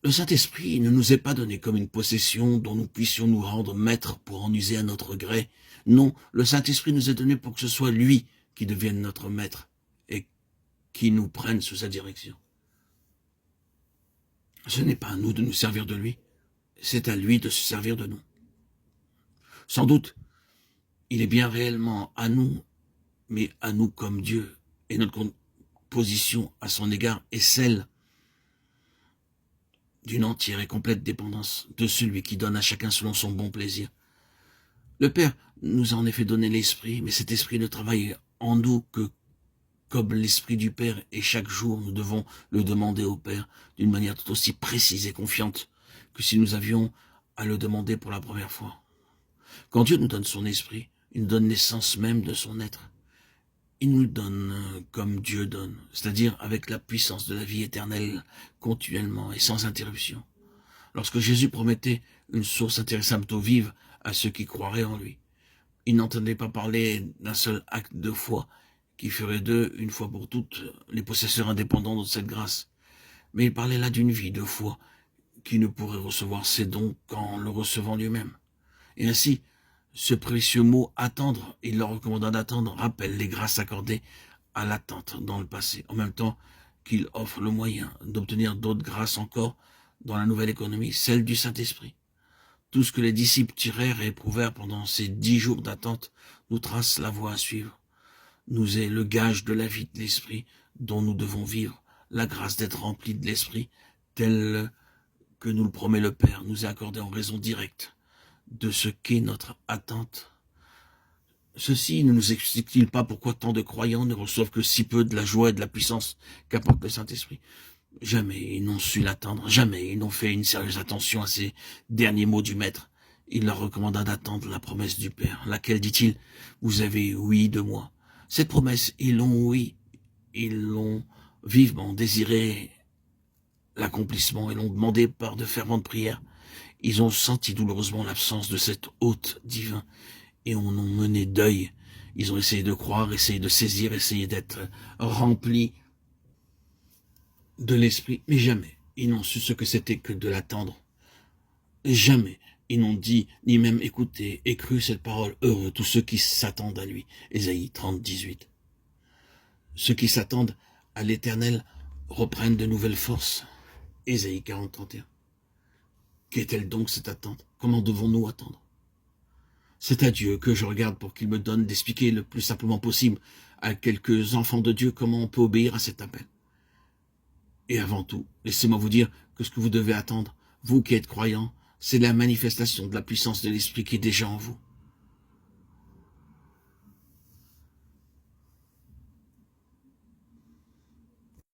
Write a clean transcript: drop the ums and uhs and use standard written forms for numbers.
Le Saint-Esprit ne nous est pas donné comme une possession dont nous puissions nous rendre maîtres pour en user à notre gré. Non, le Saint-Esprit nous est donné pour que ce soit lui qui devienne notre maître et qui nous prenne sous sa direction. Ce n'est pas à nous de nous servir de lui, c'est à lui de se servir de nous. Sans doute, il est bien réellement à nous, mais à nous comme Dieu, et notre position à son égard est celle d'une entière et complète dépendance de celui qui donne à chacun selon son bon plaisir. Le Père nous a en effet donné l'Esprit, mais cet Esprit ne travaille en nous que comme l'Esprit du Père, et chaque jour nous devons le demander au Père d'une manière tout aussi précise et confiante que si nous avions à le demander pour la première fois. Quand Dieu nous donne son Esprit, il nous donne l'essence même de son être. Il nous le donne comme Dieu donne, c'est-à-dire avec la puissance de la vie éternelle, continuellement et sans interruption. Lorsque Jésus promettait une source intéressante d'eau vive à ceux qui croiraient en lui, il n'entendait pas parler d'un seul acte de foi qui ferait d'eux, une fois pour toutes, les possesseurs indépendants de cette grâce. Mais il parlait là d'une vie de foi qui ne pourrait recevoir ses dons qu'en le recevant lui-même. Et ainsi, ce précieux mot « attendre », il leur recommanda d'attendre, rappelle les grâces accordées à l'attente dans le passé, en même temps qu'il offre le moyen d'obtenir d'autres grâces encore dans la nouvelle économie, celle du Saint-Esprit. Tout ce que les disciples tirèrent et éprouvèrent pendant ces 10 jours d'attente nous trace la voie à suivre, nous est le gage de la vie de l'Esprit dont nous devons vivre, la grâce d'être remplis de l'Esprit, telle que nous le promet le Père, nous est accordée en raison directe de ce qu'est notre attente. Ceci ne nous explique-t-il pas pourquoi tant de croyants ne reçoivent que si peu de la joie et de la puissance qu'apporte le Saint-Esprit? Jamais ils n'ont su l'attendre, jamais ils n'ont fait une sérieuse attention à ces derniers mots du Maître. Il leur recommanda d'attendre la promesse du Père, laquelle, dit-il, vous avez ouï de moi. Cette promesse, ils l'ont ouï, ils l'ont vivement désiré l'accomplissement et l'ont demandé par de ferventes prières. Ils ont senti douloureusement l'absence de cet hôte divin et en ont mené deuil. Ils ont essayé de croire, essayé de saisir, essayé d'être remplis de l'esprit, mais jamais ils n'ont su ce que c'était que de l'attendre. Jamais ils n'ont dit, ni même écouté et cru cette parole. Heureux tous ceux qui s'attendent à lui. Ésaïe 30, 18. Ceux qui s'attendent à l'Éternel reprennent de nouvelles forces. Ésaïe 40, 31. Qu'est-elle donc cette attente? Comment devons-nous attendre? C'est à Dieu que je regarde pour qu'il me donne d'expliquer le plus simplement possible à quelques enfants de Dieu comment on peut obéir à cet appel. Et avant tout, laissez-moi vous dire que ce que vous devez attendre, vous qui êtes croyants, c'est la manifestation de la puissance de l'Esprit qui est déjà en vous.